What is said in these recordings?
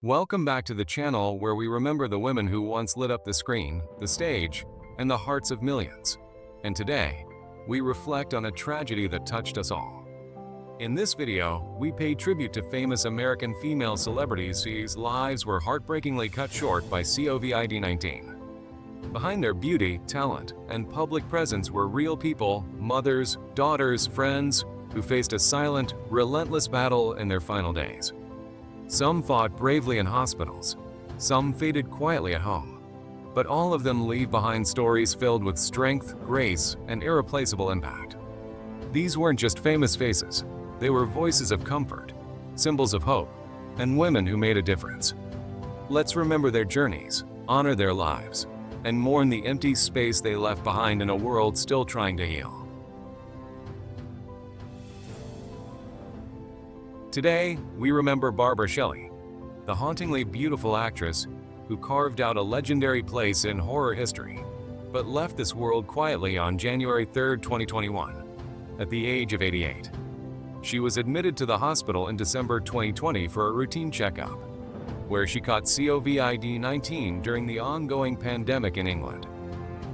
Welcome back to the channel where we remember the women who once lit up the screen, the stage, and the hearts of millions. And today, we reflect on a tragedy that touched us all. In this video, we pay tribute to famous American female celebrities whose lives were heartbreakingly cut short by COVID-19. Behind their beauty, talent, and public presence were real people, mothers, daughters, friends, who faced a silent, relentless battle in their final days. Some fought bravely in hospitals, some faded quietly at home, but all of them leave behind stories filled with strength, grace, and irreplaceable impact. These weren't just famous faces, they were voices of comfort, symbols of hope, and women who made a difference. Let's remember their journeys, honor their lives, and mourn the empty space they left behind in a world still trying to heal. Today, we remember Barbara Shelley, the hauntingly beautiful actress who carved out a legendary place in horror history, but left this world quietly on January 3, 2021, at the age of 88. She was admitted to the hospital in December 2020 for a routine checkup, where she caught COVID-19 during the ongoing pandemic in England.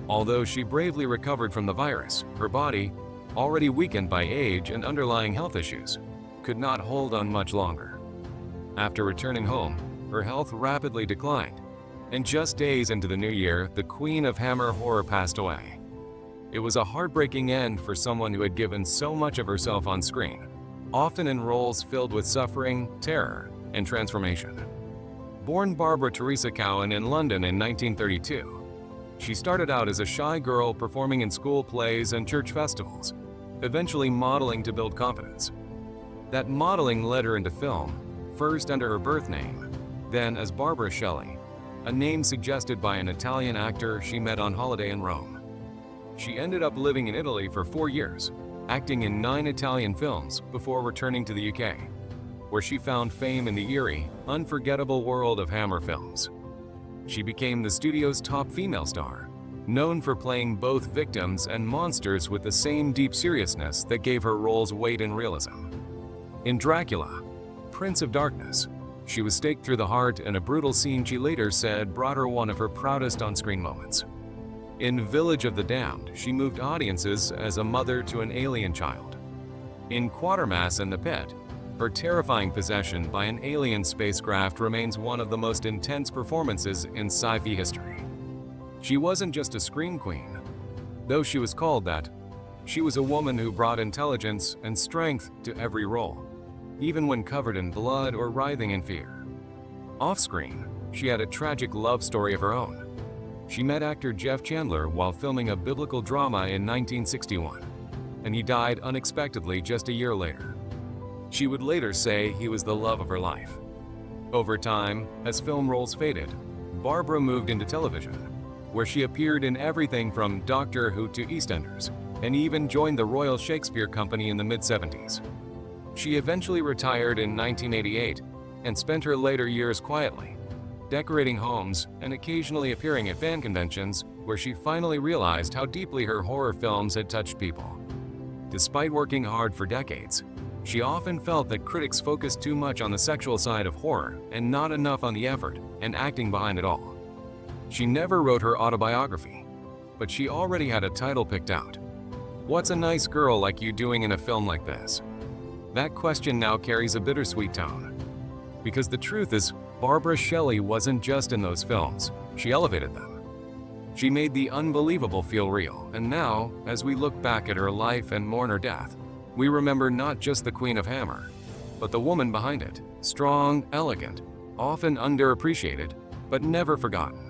Although she bravely recovered from the virus, her body, already weakened by age and underlying health issues, could not hold on much longer. After returning home, her health rapidly declined, and just days into the new year, the Queen of Hammer horror passed away. It was a heartbreaking end for someone who had given so much of herself on screen, often in roles filled with suffering, terror, and transformation. Born Barbara Teresa Cowan in London in 1932, she started out as a shy girl performing in school plays and church festivals, eventually modeling to build confidence. That modeling led her into film, first under her birth name, then as Barbara Shelley, a name suggested by an Italian actor she met on holiday in Rome. She ended up living in Italy for 4 years, acting in 9 Italian films before returning to the UK, where she found fame in the eerie, unforgettable world of Hammer films. She became the studio's top female star, known for playing both victims and monsters with the same deep seriousness that gave her roles weight and realism. In Dracula, Prince of Darkness, she was staked through the heart in a brutal scene she later said brought her one of her proudest on-screen moments. In Village of the Damned, she moved audiences as a mother to an alien child. In Quatermass and the Pit, her terrifying possession by an alien spacecraft remains one of the most intense performances in sci-fi history. She wasn't just a scream queen. Though she was called that, she was a woman who brought intelligence and strength to every role, even when covered in blood or writhing in fear. Off-screen, she had a tragic love story of her own. She met actor Jeff Chandler while filming a biblical drama in 1961, and he died unexpectedly just a year later. She would later say he was the love of her life. Over time, as film roles faded, Barbara moved into television, where she appeared in everything from Doctor Who to EastEnders, and even joined the Royal Shakespeare Company in the mid-70s. She eventually retired in 1988 and spent her later years quietly, decorating homes and occasionally appearing at fan conventions, where she finally realized how deeply her horror films had touched people. Despite working hard for decades, she often felt that critics focused too much on the sexual side of horror and not enough on the effort and acting behind it all. She never wrote her autobiography, but she already had a title picked out. What's a nice girl like you doing in a film like this? That question now carries a bittersweet tone. Because the truth is, Barbara Shelley wasn't just in those films, she elevated them. She made the unbelievable feel real, and now, as we look back at her life and mourn her death, we remember not just the Queen of Hammer, but the woman behind it, strong, elegant, often underappreciated, but never forgotten.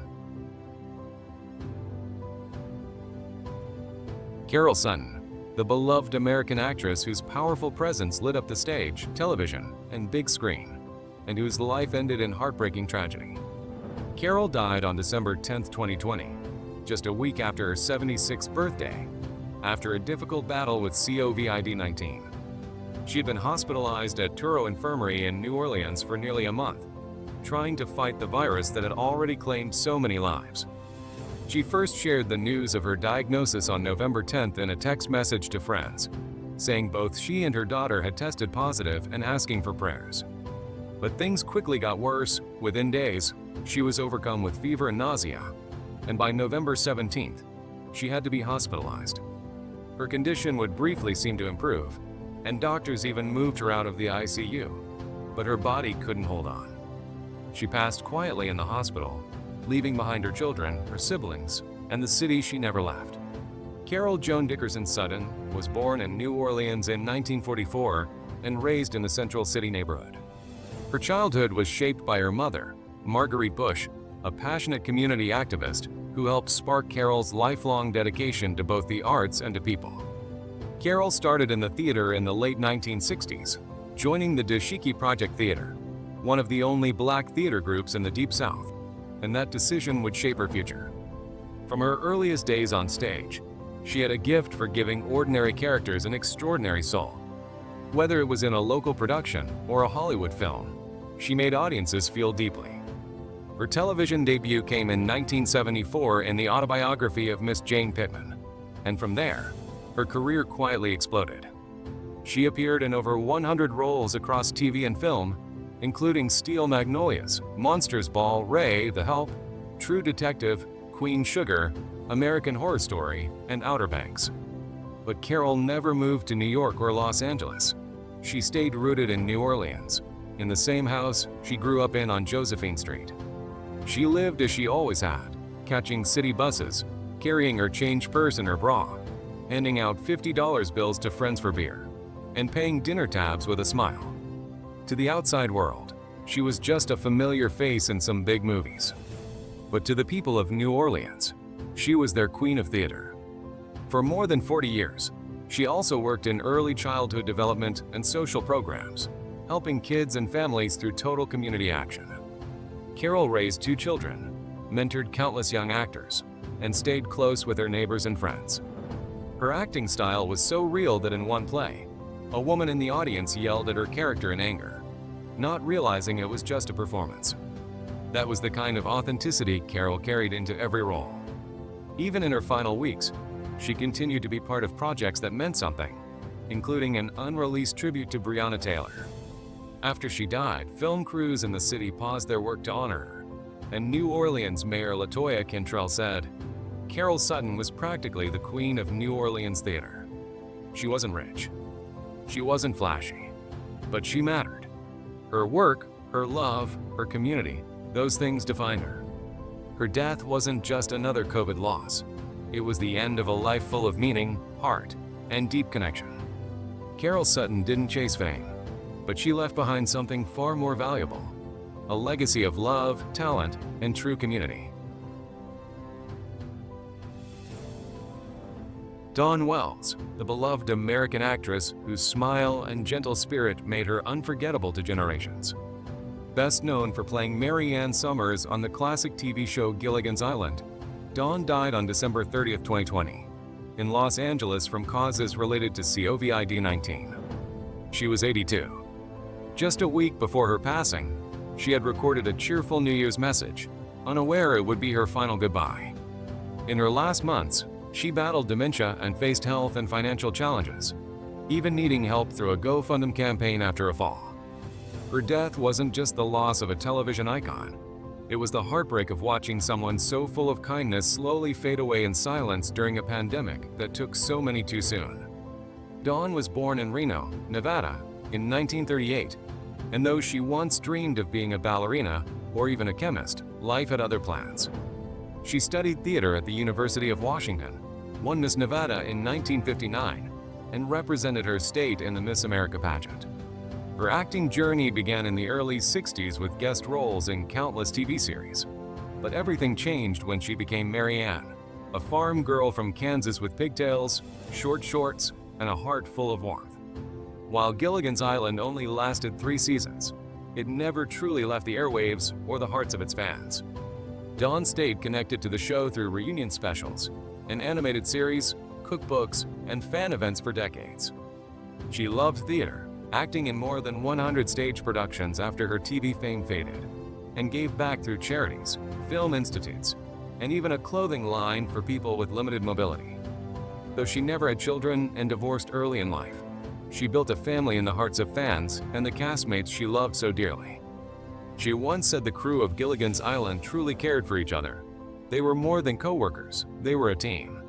Carol Sutton, the beloved American actress whose powerful presence lit up the stage, television, and big screen, and whose life ended in heartbreaking tragedy. Carol died on December 10, 2020, just a week after her 76th birthday, after a difficult battle with COVID-19. She had been hospitalized at Torres Infirmary in New Orleans for nearly a month, trying to fight the virus that had already claimed so many lives. She first shared the news of her diagnosis on November 10th in a text message to friends, saying both she and her daughter had tested positive and asking for prayers. But things quickly got worse. Within days, she was overcome with fever and nausea, and by November 17th, she had to be hospitalized. Her condition would briefly seem to improve, and doctors even moved her out of the ICU, but her body couldn't hold on. She passed quietly in the hospital, leaving behind her children, her siblings, and the city she never left. Carol Joan Dickerson Sutton was born in New Orleans in 1944 and raised in the Central City neighborhood. Her childhood was shaped by her mother, Marguerite Bush, a passionate community activist who helped spark Carol's lifelong dedication to both the arts and to people. Carol started in the theater in the late 1960s, joining the Dashiki Project Theater, one of the only black theater groups in the Deep South, and that decision would shape her future. From her earliest days on stage, she had a gift for giving ordinary characters an extraordinary soul. Whether it was in a local production or a Hollywood film, she made audiences feel deeply. Her television debut came in 1974 in the autobiography of Miss Jane Pittman, and from there, her career quietly exploded. She appeared in over 100 roles across TV and film, including Steel Magnolias, Monsters Ball, Ray, The Help, True Detective, Queen Sugar, American Horror Story, and Outer Banks. But Carol never moved to New York or Los Angeles. She stayed rooted in New Orleans, in the same house she grew up in on Josephine Street. She lived as she always had, catching city buses, carrying her change purse in her bra, handing out $50 bills to friends for beer, and paying dinner tabs with a smile. To the outside world, she was just a familiar face in some big movies. But to the people of New Orleans, she was their queen of theater. For more than 40 years, she also worked in early childhood development and social programs, helping kids and families through total community action. Carol raised 2 children, mentored countless young actors, and stayed close with her neighbors and friends. Her acting style was so real that in one play, a woman in the audience yelled at her character in anger, not realizing it was just a performance. That was the kind of authenticity Carol carried into every role. Even in her final weeks, she continued to be part of projects that meant something, including an unreleased tribute to Breonna Taylor. After she died, film crews in the city paused their work to honor her, and New Orleans Mayor LaToya Cantrell said, "Carol Sutton was practically the queen of New Orleans theater. She wasn't rich. She wasn't flashy, but she mattered. Her work, her love, her community, those things defined her. Her death wasn't just another COVID loss. It was the end of a life full of meaning, heart, and deep connection." Carol Sutton didn't chase fame, but she left behind something far more valuable, a legacy of love, talent, and true community. Dawn Wells, the beloved American actress whose smile and gentle spirit made her unforgettable to generations. Best known for playing Mary Ann Summers on the classic TV show Gilligan's Island, Dawn died on December 30, 2020, in Los Angeles from causes related to COVID-19. She was 82. Just a week before her passing, she had recorded a cheerful New Year's message, unaware it would be her final goodbye. In her last months, she battled dementia and faced health and financial challenges, even needing help through a GoFundMe campaign after a fall. Her death wasn't just the loss of a television icon. It was the heartbreak of watching someone so full of kindness slowly fade away in silence during a pandemic that took so many too soon. Dawn was born in Reno, Nevada, in 1938, and though she once dreamed of being a ballerina or even a chemist, life had other plans. She studied theater at the University of Washington, won Miss Nevada in 1959, and represented her state in the Miss America pageant. Her acting journey began in the early 60s with guest roles in countless TV series. But everything changed when she became Mary Ann, a farm girl from Kansas with pigtails, short shorts, and a heart full of warmth. While Gilligan's Island only lasted 3 seasons, it never truly left the airwaves or the hearts of its fans. Dawn stayed connected to the show through reunion specials, an animated series, cookbooks, and fan events for decades. She loved theater, acting in more than 100 stage productions after her TV fame faded, and gave back through charities, film institutes, and even a clothing line for people with limited mobility. Though she never had children and divorced early in life, she built a family in the hearts of fans and the castmates she loved so dearly. She once said the crew of Gilligan's Island truly cared for each other. They were more than co-workers, they were a team.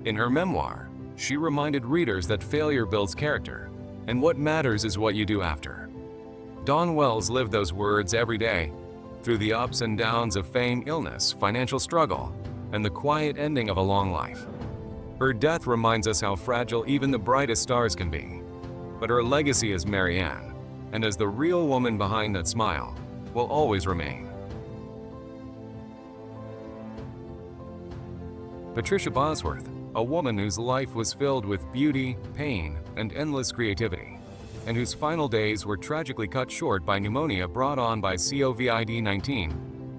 In her memoir, she reminded readers that failure builds character, and what matters is what you do after. Dawn Wells lived those words every day, through the ups and downs of fame, illness, financial struggle, and the quiet ending of a long life. Her death reminds us how fragile even the brightest stars can be. But her legacy as Mary Ann, and as the real woman behind that smile, will always remain. Patricia Bosworth, a woman whose life was filled with beauty, pain, and endless creativity, and whose final days were tragically cut short by pneumonia brought on by COVID-19,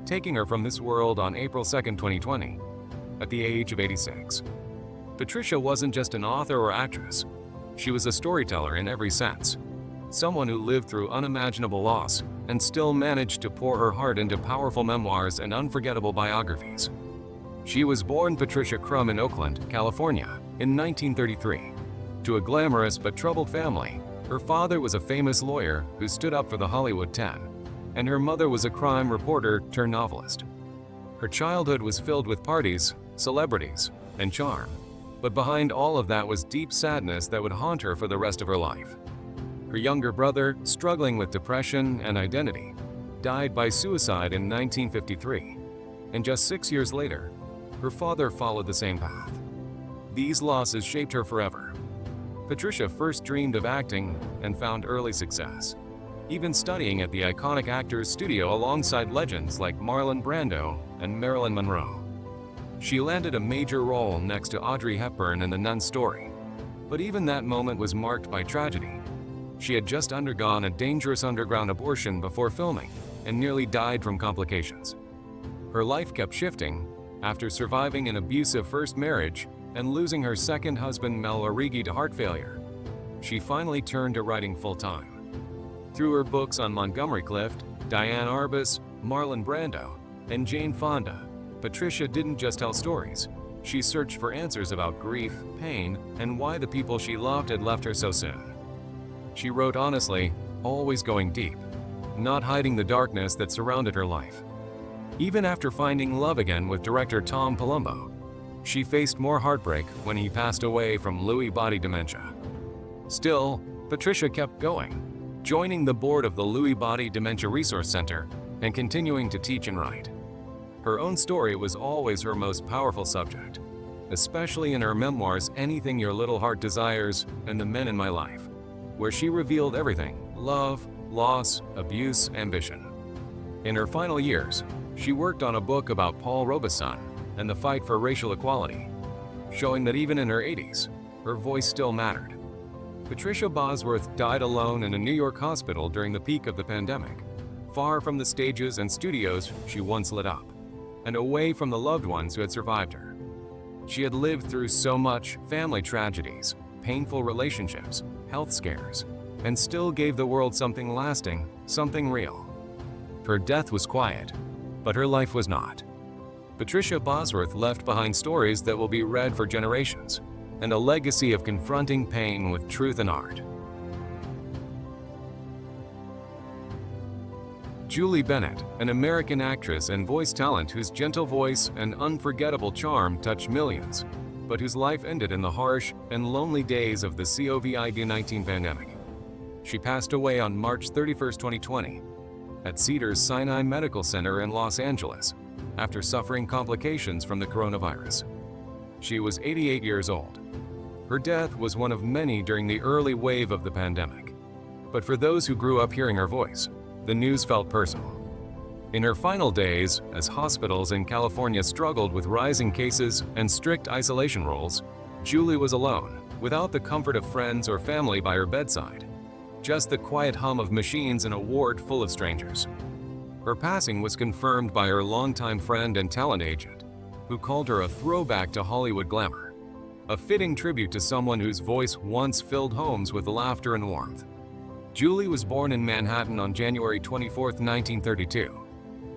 taking her from this world on April 2, 2020, at the age of 86. Patricia wasn't just an author or actress. She was a storyteller in every sense, someone who lived through unimaginable loss and still managed to pour her heart into powerful memoirs and unforgettable biographies. She was born Patricia Crum in Oakland, California, in 1933. To a glamorous but troubled family, her father was a famous lawyer who stood up for the Hollywood 10, and her mother was a crime reporter turned novelist. Her childhood was filled with parties, celebrities, and charm, but behind all of that was deep sadness that would haunt her for the rest of her life. Her younger brother, struggling with depression and identity, died by suicide in 1953, and just 6 years later, her father followed the same path. These losses shaped her forever. Patricia first dreamed of acting and found early success, even studying at the iconic Actors Studio alongside legends like Marlon Brando and Marilyn Monroe. She landed a major role next to Audrey Hepburn in The Nun Story, but even that moment was marked by tragedy. She had just undergone a dangerous underground abortion before filming and nearly died from complications. Her life kept shifting after surviving an abusive first marriage and losing her second husband Mel Origi to heart failure. She finally turned to writing full-time. Through her books on Montgomery Clift, Diane Arbus, Marlon Brando, and Jane Fonda, Patricia didn't just tell stories. She searched for answers about grief, pain, and why the people she loved had left her so soon. She wrote honestly, always going deep, not hiding the darkness that surrounded her life. Even after finding love again with director Tom Palumbo, she faced more heartbreak when he passed away from Lewy body dementia. Still, Patricia kept going, joining the board of the Lewy Body Dementia Resource Center and continuing to teach and write. Her own story was always her most powerful subject, especially in her memoirs Anything Your Little Heart Desires and The Men in My Life, where she revealed everything: love, loss, abuse, ambition. In her final years, she worked on a book about Paul Robeson and the fight for racial equality, showing that even in her 80s, her voice still mattered. Patricia Bosworth died alone in a New York hospital during the peak of the pandemic, far from the stages and studios she once lit up, and away from the loved ones who had survived her. She had lived through so much: family tragedies, painful relationships, health scares, and still gave the world something lasting, something real. Her death was quiet, but her life was not. Patricia Bosworth left behind stories that will be read for generations, and a legacy of confronting pain with truth and art. Julie Bennett, an American actress and voice talent whose gentle voice and unforgettable charm touched millions, but whose life ended in the harsh and lonely days of the COVID-19 pandemic. She passed away on March 31, 2020, at Cedars-Sinai Medical Center in Los Angeles, after suffering complications from the coronavirus. She was 88 years old. Her death was one of many during the early wave of the pandemic. But for those who grew up hearing her voice, the news felt personal. In her final days, as hospitals in California struggled with rising cases and strict isolation rules, Julie was alone, without the comfort of friends or family by her bedside. Just the quiet hum of machines in a ward full of strangers. Her passing was confirmed by her longtime friend and talent agent, who called her a throwback to Hollywood glamour, a fitting tribute to someone whose voice once filled homes with laughter and warmth. Julie was born in Manhattan on January 24, 1932,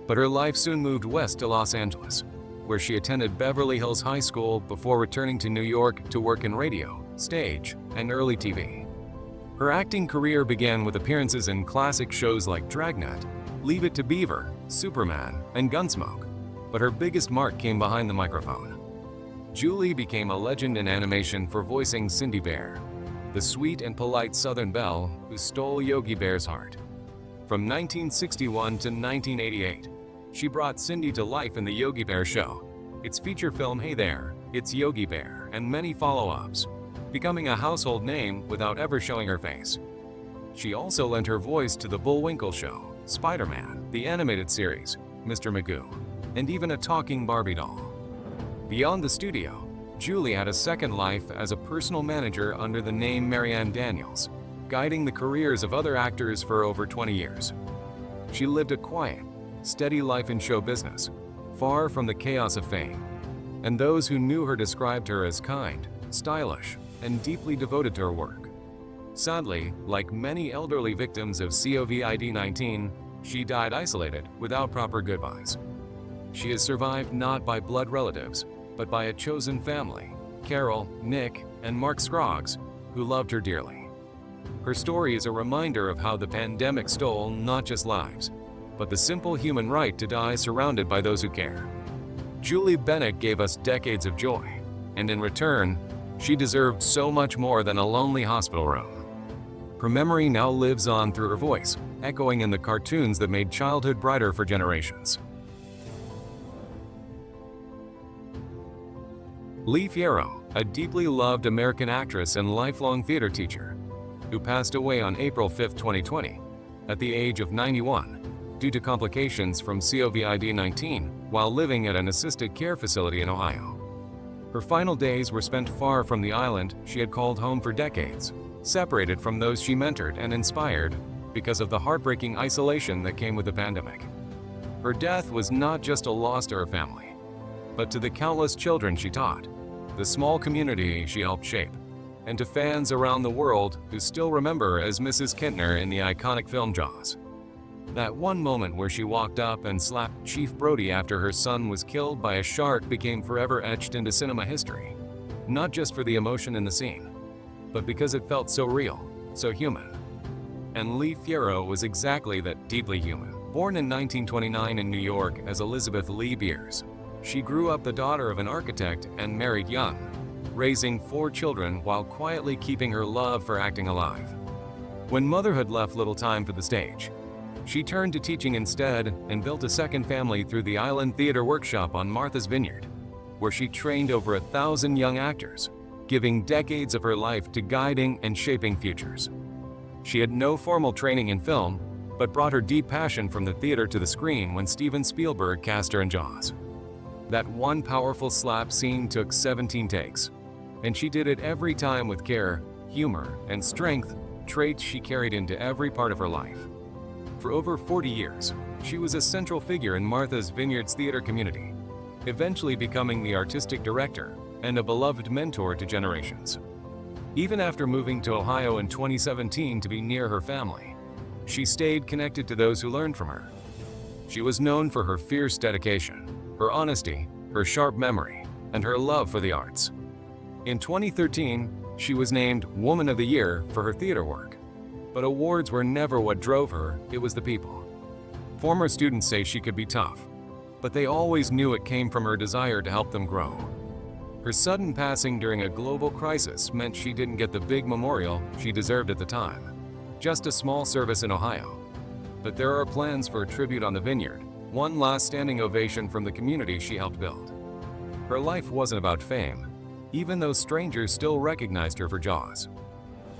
but her life soon moved west to Los Angeles, where she attended Beverly Hills High School before returning to New York to work in radio, stage, and early TV. Her acting career began with appearances in classic shows like Dragnet, Leave It to Beaver, Superman, and Gunsmoke, but her biggest mark came behind the microphone. Julie became a legend in animation for voicing Cindy Bear, the sweet and polite Southern belle who stole Yogi Bear's heart. From 1961 to 1988, she brought Cindy to life in the Yogi Bear Show, its feature film Hey There, It's Yogi Bear, and many follow-ups, becoming a household name without ever showing her face. She also lent her voice to The Bullwinkle Show, Spider-Man, the animated series, Mr. Magoo, and even a talking Barbie doll. Beyond the studio, Julie had a second life as a personal manager under the name Marianne Daniels, guiding the careers of other actors for over 20 years. She lived a quiet, steady life in show business, far from the chaos of fame, and those who knew her described her as kind, stylish, and deeply devoted to her work. Sadly, like many elderly victims of COVID-19, she died isolated without proper goodbyes. She is survived not by blood relatives, but by a chosen family, Carol, Nick, and Mark Scroggs, who loved her dearly. Her story is a reminder of how the pandemic stole not just lives, but the simple human right to die surrounded by those who care. Julie Bennett gave us decades of joy, and in return, she deserved so much more than a lonely hospital room. Her memory now lives on through her voice, echoing in the cartoons that made childhood brighter for generations. Lee Fierro, a deeply loved American actress and lifelong theater teacher, who passed away on April 5, 2020, at the age of 91, due to complications from COVID-19 while living at an assisted care facility in Ohio. Her final days were spent far from the island she had called home for decades, separated from those she mentored and inspired because of the heartbreaking isolation that came with the pandemic. Her death was not just a loss to her family, but to the countless children she taught, the small community she helped shape, and to fans around the world who still remember her as Mrs. Kintner in the iconic film Jaws. That one moment where she walked up and slapped Chief Brody after her son was killed by a shark became forever etched into cinema history, not just for the emotion in the scene, but because it felt so real, so human. And Lee Fierro was exactly that, deeply human. Born in 1929 in New York as Elizabeth Lee Beers, she grew up the daughter of an architect and married young, raising 4 children while quietly keeping her love for acting alive. When motherhood left little time for the stage, she turned to teaching instead and built a second family through the Island Theater Workshop on Martha's Vineyard, where she trained over 1,000 young actors, giving decades of her life to guiding and shaping futures. She had no formal training in film, but brought her deep passion from the theater to the screen when Steven Spielberg cast her in Jaws. That one powerful slap scene took 17 takes, and she did it every time with care, humor, and strength, traits she carried into every part of her life. For over 40 years, she was a central figure in Martha's Vineyard's theater community, eventually becoming the artistic director and a beloved mentor to generations. Even after moving to Ohio in 2017 to be near her family, she stayed connected to those who learned from her. She was known for her fierce dedication, her honesty, her sharp memory, and her love for the arts. In 2013, she was named Woman of the Year for her theater work. But awards were never what drove her, it was the people. Former students say she could be tough, but they always knew it came from her desire to help them grow. Her sudden passing during a global crisis meant she didn't get the big memorial she deserved at the time, just a small service in Ohio. But there are plans for a tribute on the Vineyard, one last standing ovation from the community she helped build. Her life wasn't about fame, even though strangers still recognized her for Jaws.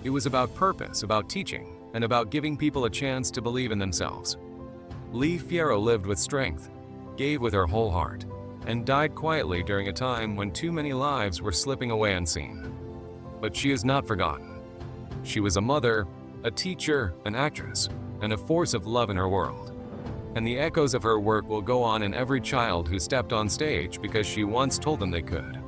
It was about purpose, about teaching, and about giving people a chance to believe in themselves. Lee Fierro lived with strength, gave with her whole heart, and died quietly during a time when too many lives were slipping away unseen. But she is not forgotten. She was a mother, a teacher, an actress, and a force of love in her world. And the echoes of her work will go on in every child who stepped on stage because she once told them they could.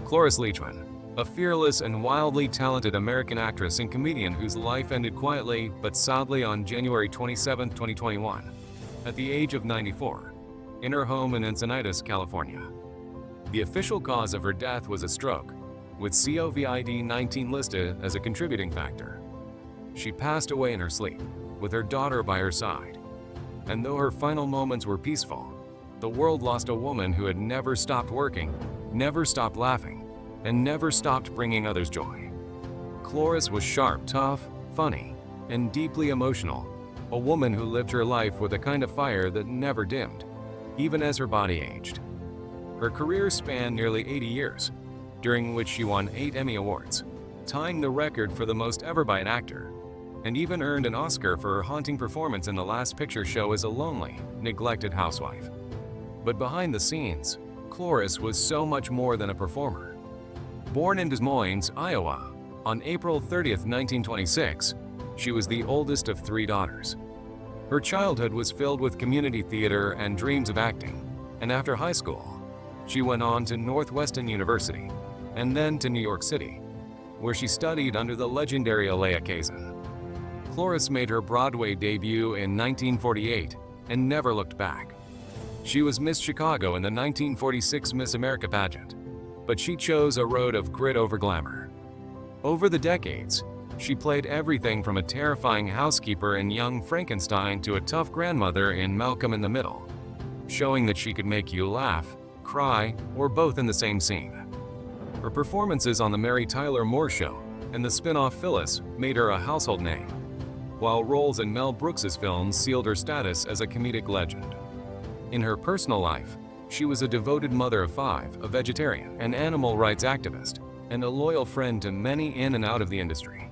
Cloris Leachman, a fearless and wildly talented American actress and comedian whose life ended quietly but sadly on January 27, 2021, at the age of 94, in her home in Encinitas, California. The official cause of her death was a stroke, with COVID-19 listed as a contributing factor. She passed away in her sleep, with her daughter by her side. And though her final moments were peaceful, the world lost a woman who had never stopped working, never stopped laughing, and never stopped bringing others joy. Cloris was sharp, tough, funny, and deeply emotional, a woman who lived her life with a kind of fire that never dimmed, even as her body aged. Her career spanned nearly 80 years, during which she won 8 Emmy Awards, tying the record for the most ever by an actor, and even earned an Oscar for her haunting performance in The Last Picture Show as a lonely, neglected housewife. But behind the scenes, Cloris was so much more than a performer. Born in Des Moines, Iowa, on April 30, 1926, she was the oldest of 3 daughters. Her childhood was filled with community theater and dreams of acting, and after high school, she went on to Northwestern University, and then to New York City, where she studied under the legendary Elia Kazan. Cloris made her Broadway debut in 1948 and never looked back. She was Miss Chicago in the 1946 Miss America pageant, but she chose a road of grit over glamour. Over the decades, she played everything from a terrifying housekeeper in Young Frankenstein to a tough grandmother in Malcolm in the Middle, showing that she could make you laugh, cry, or both in the same scene. Her performances on The Mary Tyler Moore Show and the spin-off Phyllis made her a household name, while roles in Mel Brooks's films sealed her status as a comedic legend. In her personal life, she was a devoted mother of 5, a vegetarian, an animal rights activist, and a loyal friend to many in and out of the industry.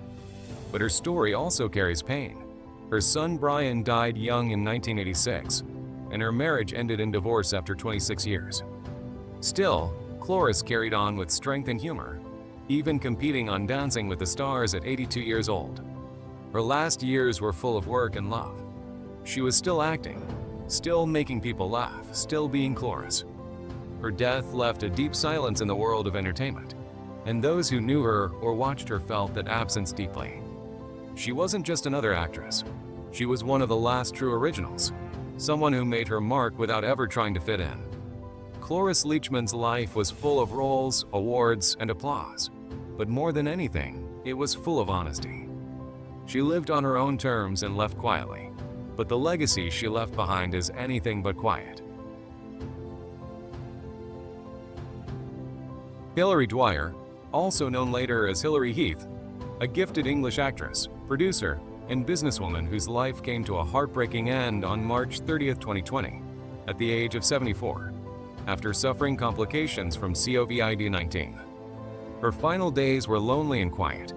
But her story also carries pain. Her son Brian died young in 1986, and her marriage ended in divorce after 26 years. Still, Cloris carried on with strength and humor, even competing on Dancing with the Stars at 82 years old. Her last years were full of work and love. She was still acting, still making people laugh, still being Cloris. Her death left a deep silence in the world of entertainment, and those who knew her or watched her felt that absence deeply. She wasn't just another actress. She was one of the last true originals, someone who made her mark without ever trying to fit in. Cloris Leachman's life was full of roles, awards, and applause, but more than anything, it was full of honesty. She lived on her own terms and left quietly, but the legacy she left behind is anything but quiet. Hilary Dwyer, also known later as Hilary Heath, a gifted English actress, producer, and businesswoman whose life came to a heartbreaking end on March 30, 2020, at the age of 74, after suffering complications from COVID-19. Her final days were lonely and quiet,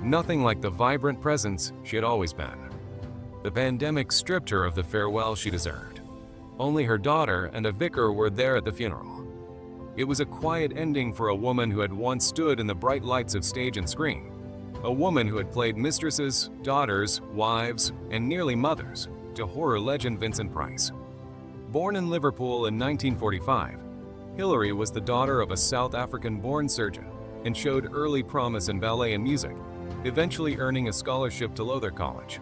nothing like the vibrant presence she had always been. The pandemic stripped her of the farewell she deserved. Only her daughter and a vicar were there at the funeral. It was a quiet ending for a woman who had once stood in the bright lights of stage and screen, a woman who had played mistresses, daughters, wives, and nearly mothers to horror legend Vincent Price. Born in Liverpool in 1945, Hilary was the daughter of a South African-born surgeon and showed early promise in ballet and music, eventually earning a scholarship to Lowther College.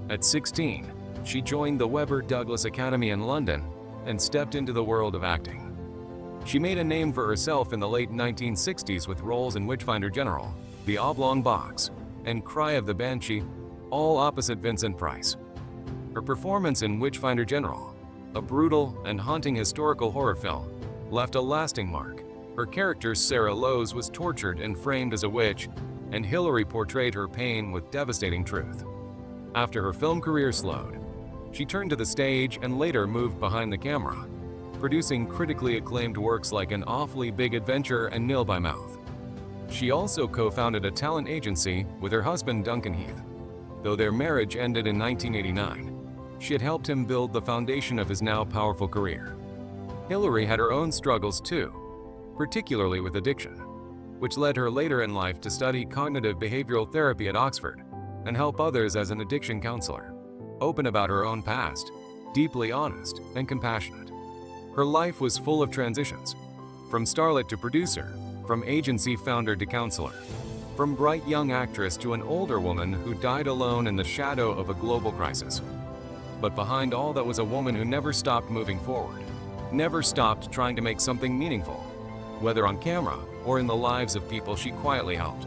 At 16, she joined the Webber Douglas Academy in London and stepped into the world of acting. She made a name for herself in the late 1960s with roles in Witchfinder General, The Oblong Box, and Cry of the Banshee, all opposite Vincent Price. Her performance in Witchfinder General, a brutal and haunting historical horror film, left a lasting mark. Her character, Sarah Lowes, was tortured and framed as a witch, and Hilary portrayed her pain with devastating truth. After her film career slowed, she turned to the stage and later moved behind the camera, producing critically acclaimed works like An Awfully Big Adventure and Nil by Mouth. She also co-founded a talent agency with her husband Duncan Heath. Though their marriage ended in 1989, she had helped him build the foundation of his now powerful career. Hilary had her own struggles too, particularly with addiction, which led her later in life to study cognitive behavioral therapy at Oxford and help others as an addiction counselor, open about her own past, deeply honest and compassionate. Her life was full of transitions, from starlet to producer, from agency founder to counselor, from bright young actress to an older woman who died alone in the shadow of a global crisis. But behind all that was a woman who never stopped moving forward, never stopped trying to make something meaningful, whether on camera or in the lives of people she quietly helped.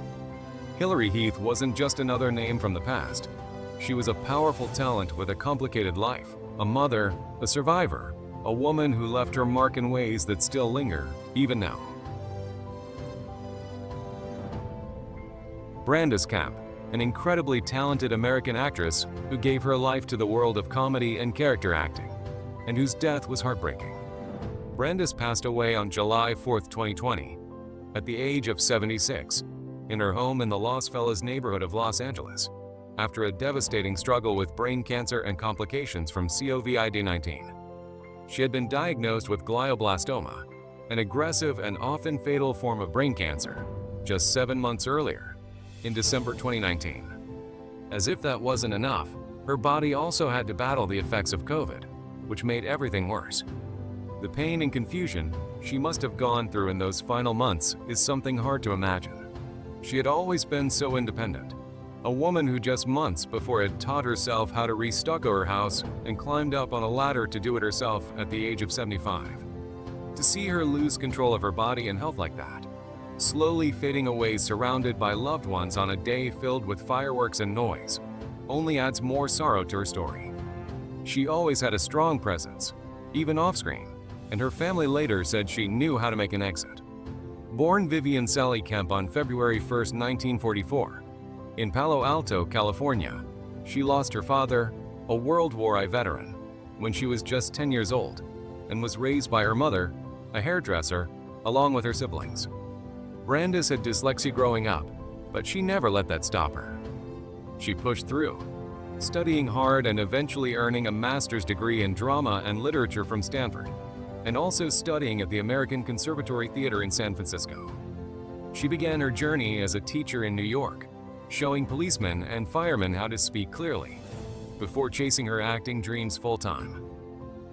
Hilary Heath wasn't just another name from the past. She was a powerful talent with a complicated life, a mother, a survivor, a woman who left her mark in ways that still linger, even now. Brandis Kemp, an incredibly talented American actress who gave her life to the world of comedy and character acting, and whose death was heartbreaking. Brandis passed away on July 4, 2020, at the age of 76, in her home in the Los Feliz neighborhood of Los Angeles, after a devastating struggle with brain cancer and complications from COVID-19. She had been diagnosed with glioblastoma, an aggressive and often fatal form of brain cancer, just 7 months earlier, in December 2019. As if that wasn't enough, her body also had to battle the effects of COVID, which made everything worse. The pain and confusion she must have gone through in those final months is something hard to imagine. She had always been so independent, a woman who just months before had taught herself how to restucco her house and climbed up on a ladder to do it herself at the age of 75. To see her lose control of her body and health like that, slowly fading away surrounded by loved ones on a day filled with fireworks and noise, only adds more sorrow to her story. She always had a strong presence, even off-screen, and her family later said she knew how to make an exit. Born Vivian Sally Kemp on February 1, 1944, in Palo Alto, California, she lost her father, a World War I veteran, when she was just 10 years old, and was raised by her mother, a hairdresser, along with her siblings. Brandis had dyslexia growing up, but she never let that stop her. She pushed through, studying hard and eventually earning a master's degree in drama and literature from Stanford, and also studying at the American Conservatory Theater in San Francisco. She began her journey as a teacher in New York, showing policemen and firemen how to speak clearly, before chasing her acting dreams full-time.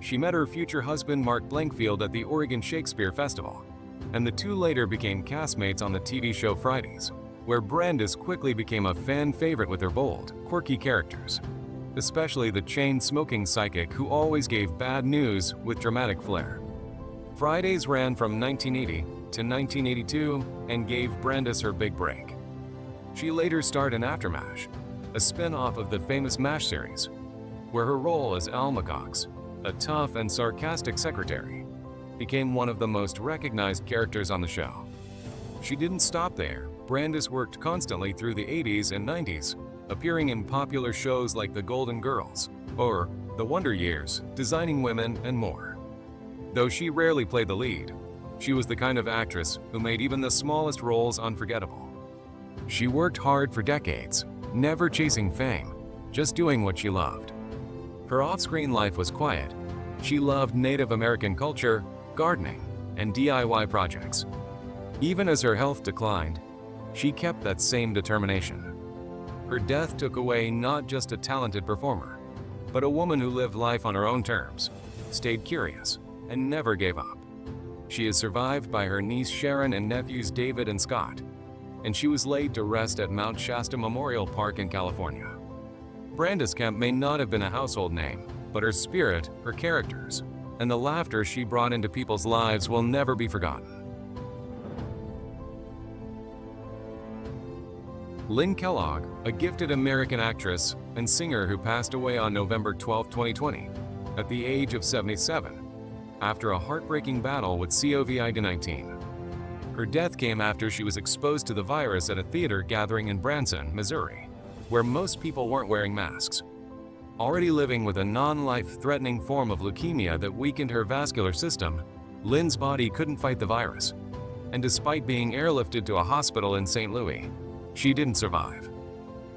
She met her future husband Mark Blankfield at the Oregon Shakespeare Festival, and the two later became castmates on the TV show Fridays, where Brandis quickly became a fan favorite with her bold, quirky characters, especially the chain-smoking psychic who always gave bad news with dramatic flair. Fridays ran from 1980 to 1982 and gave Brandis her big break. She later starred in Aftermash, a spin-off of the famous MASH series, where her role as Alma Cox, a tough and sarcastic secretary, became one of the most recognized characters on the show. She didn't stop there. Brandis worked constantly through the 80s and 90s, appearing in popular shows like The Golden Girls or The Wonder Years, Designing Women, and more. Though she rarely played the lead, she was the kind of actress who made even the smallest roles unforgettable. She worked hard for decades, never chasing fame, just doing what she loved. Her off-screen life was quiet. She loved Native American culture, gardening, and DIY projects. Even as her health declined, she kept that same determination. Her death took away not just a talented performer, but a woman who lived life on her own terms, stayed curious, and never gave up. She is survived by her niece Sharon and nephews David and Scott, and she was laid to rest at Mount Shasta Memorial Park in California. Brandis Kemp may not have been a household name, but her spirit, her characters, and the laughter she brought into people's lives will never be forgotten. Lynn Kellogg, a gifted American actress and singer who passed away on November 12, 2020, at the age of 77, after a heartbreaking battle with COVID-19. Her death came after she was exposed to the virus at a theater gathering in Branson, Missouri, where most people weren't wearing masks. Already living with a non-life-threatening form of leukemia that weakened her vascular system, Lynn's body couldn't fight the virus, and despite being airlifted to a hospital in St. Louis, she didn't survive.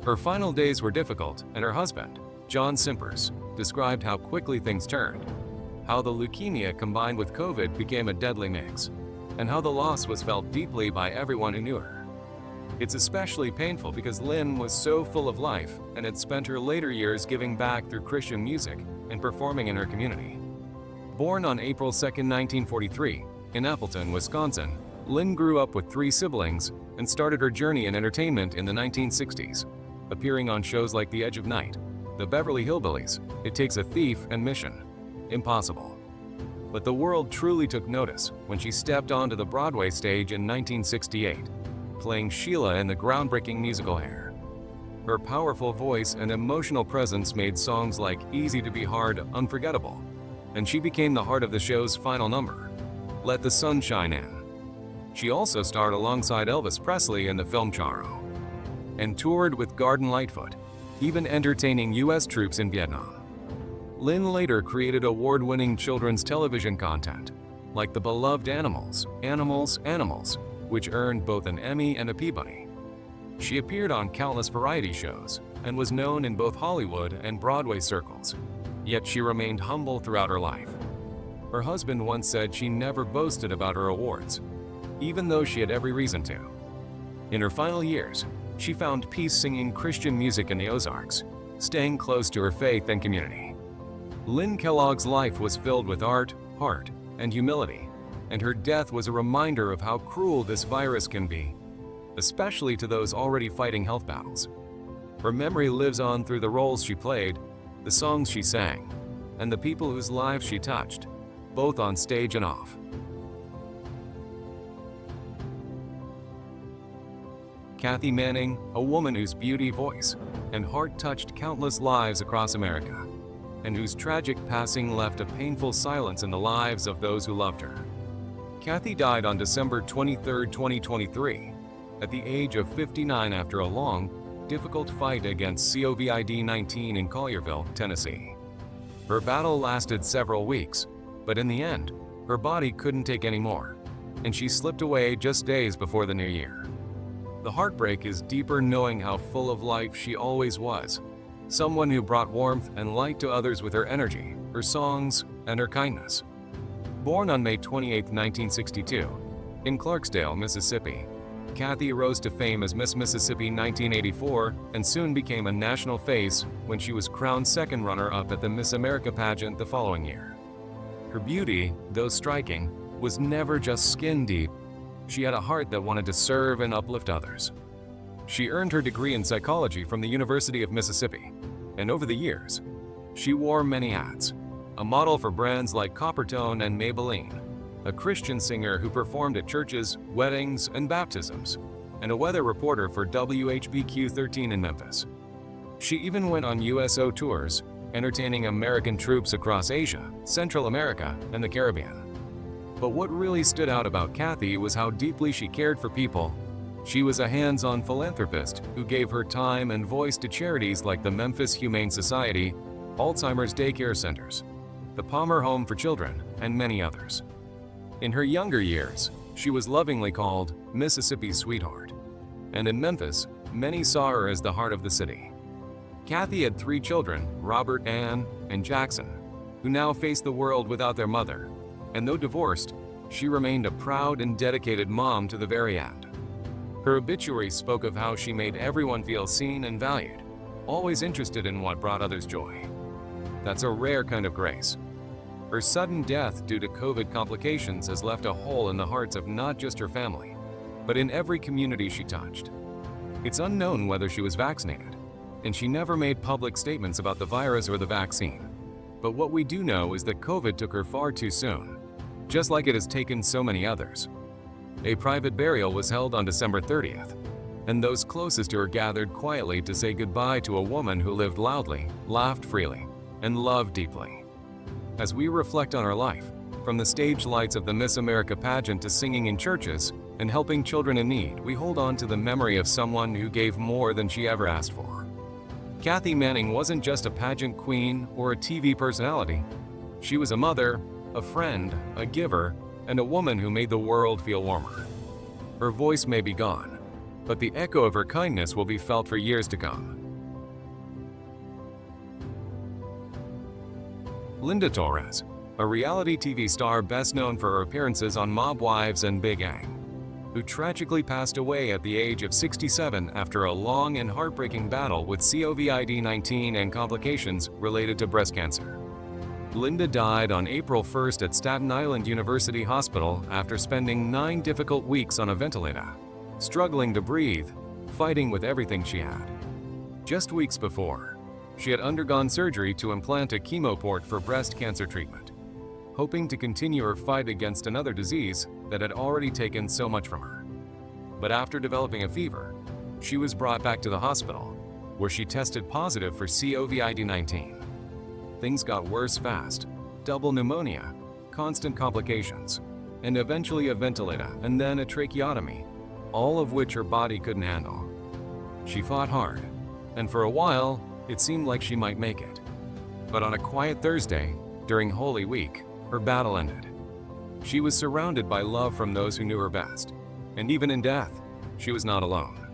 Her final days were difficult, and her husband, John Simpers, described how quickly things turned, how the leukemia combined with COVID became a deadly mix, and how the loss was felt deeply by everyone who knew her. It's especially painful because Lynn was so full of life and had spent her later years giving back through Christian music and performing in her community. Born on April 2, 1943, in Appleton, Wisconsin, Lynn grew up with 3 siblings and started her journey in entertainment in the 1960s, appearing on shows like The Edge of Night, The Beverly Hillbillies, It Takes a Thief, and Mission Impossible. But the world truly took notice when she stepped onto the Broadway stage in 1968, playing Sheila in the groundbreaking musical Hair. Her powerful voice and emotional presence made songs like Easy to Be Hard unforgettable, and she became the heart of the show's final number, Let the Sun Shine In. She also starred alongside Elvis Presley in the film Charo, and toured with Garden Lightfoot, even entertaining U.S. troops in Vietnam. Lynn later created award-winning children's television content, like the beloved Animals, Animals, Animals, which earned both an Emmy and a Peabody. She appeared on countless variety shows and was known in both Hollywood and Broadway circles, yet she remained humble throughout her life. Her husband once said she never boasted about her awards, even though she had every reason to. In her final years, she found peace singing Christian music in the Ozarks, staying close to her faith and community. Lynn Kellogg's life was filled with art, heart, and humility, and her death was a reminder of how cruel this virus can be, especially to those already fighting health battles. Her memory lives on through the roles she played, the songs she sang, and the people whose lives she touched, both on stage and off. Kathy Manning, a woman whose beauty, voice, and heart touched countless lives across America, and whose tragic passing left a painful silence in the lives of those who loved her. Kathy died on December 23, 2023, at the age of 59 after a long, difficult fight against COVID-19 in Collierville, Tennessee. Her battle lasted several weeks, but in the end, her body couldn't take any more, and she slipped away just days before the new year. The heartbreak is deeper knowing how full of life she always was, someone who brought warmth and light to others with her energy, her songs, and her kindness. Born on May 28, 1962, in Clarksdale, Mississippi, Kathy rose to fame as Miss Mississippi 1984 and soon became a national face when she was crowned second runner-up at the Miss America pageant the following year. Her beauty, though striking, was never just skin deep. She had a heart that wanted to serve and uplift others. She earned her degree in psychology from the University of Mississippi, and over the years, she wore many hats: a model for brands like Coppertone and Maybelline, a Christian singer who performed at churches, weddings, and baptisms, and a weather reporter for WHBQ-13 in Memphis. She even went on USO tours, entertaining American troops across Asia, Central America, and the Caribbean. But what really stood out about Kathy was how deeply she cared for people. She was a hands-on philanthropist who gave her time and voice to charities like the Memphis Humane Society, Alzheimer's daycare centers, the Palmer Home for Children, and many others. In her younger years, she was lovingly called Mississippi's sweetheart, and in Memphis, many saw her as the heart of the city. Kathy had 3 children, Robert, Ann, and Jackson, who now face the world without their mother, and though divorced, she remained a proud and dedicated mom to the very end. Her obituary spoke of how she made everyone feel seen and valued, always interested in what brought others joy. That's a rare kind of grace. Her sudden death due to COVID complications has left a hole in the hearts of not just her family, but in every community she touched. It's unknown whether she was vaccinated, and she never made public statements about the virus or the vaccine. But what we do know is that COVID took her far too soon, just like it has taken so many others. A private burial was held on December 30th, and those closest to her gathered quietly to say goodbye to a woman who lived loudly, laughed freely, and loved deeply. As we reflect on her life, from the stage lights of the Miss America pageant to singing in churches and helping children in need, we hold on to the memory of someone who gave more than she ever asked for. Kathy Manning wasn't just a pageant queen or a TV personality. She was a mother, a friend, a giver, and a woman who made the world feel warmer. Her voice may be gone, but the echo of her kindness will be felt for years to come. Linda Torres, a reality TV star best known for her appearances on Mob Wives and Big Ang, who tragically passed away at the age of 67 after a long and heartbreaking battle with COVID-19 and complications related to breast cancer. Linda died on April 1st at Staten Island University Hospital after spending 9 difficult weeks on a ventilator, struggling to breathe, fighting with everything she had. Just weeks before, she had undergone surgery to implant a chemo port for breast cancer treatment, hoping to continue her fight against another disease that had already taken so much from her. But after developing a fever, she was brought back to the hospital, where she tested positive for COVID-19. Things got worse fast: double pneumonia, constant complications, and eventually a ventilator and then a tracheotomy, all of which her body couldn't handle. She fought hard, and for a while, it seemed like she might make it. But on a quiet Thursday, during Holy Week, her battle ended. She was surrounded by love from those who knew her best, and even in death, she was not alone.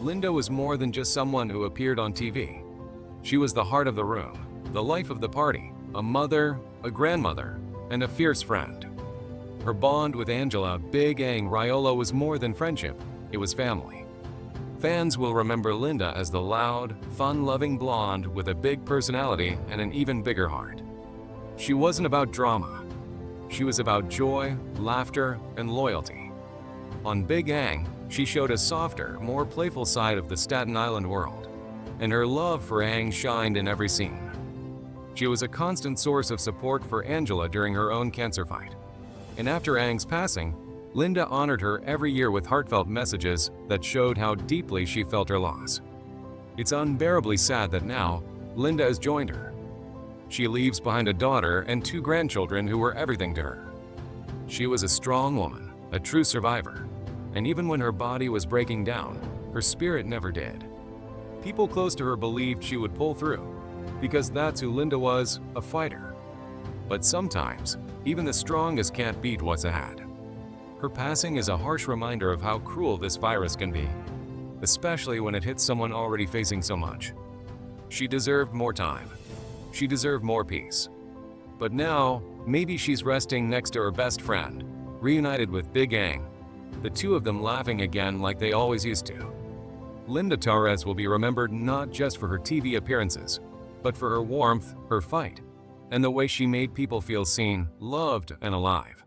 Linda was more than just someone who appeared on TV. She was the heart of the room, the life of the party, a mother, a grandmother, and a fierce friend. Her bond with Angela "Big Ang" Raiola was more than friendship, it was family. Fans will remember Linda as the loud, fun-loving blonde with a big personality and an even bigger heart. She wasn't about drama. She was about joy, laughter, and loyalty. On Big Ang, she showed a softer, more playful side of the Staten Island world, and her love for Ang shined in every scene. She was a constant source of support for Angela during her own cancer fight. And after Ang's passing, Linda honored her every year with heartfelt messages that showed how deeply she felt her loss. It's unbearably sad that now, Linda has joined her. She leaves behind a daughter and 2 grandchildren who were everything to her. She was a strong woman, a true survivor, and even when her body was breaking down, her spirit never did. People close to her believed she would pull through, because that's who Linda was, a fighter. But sometimes, even the strongest can't beat what's ahead. Her passing is a harsh reminder of how cruel this virus can be, especially when it hits someone already facing so much. She deserved more time. She deserved more peace. But now, maybe she's resting next to her best friend, reunited with Big Ang, the 2 of them laughing again like they always used to. Linda Torres will be remembered not just for her TV appearances, but for her warmth, her fight, and the way she made people feel seen, loved, and alive.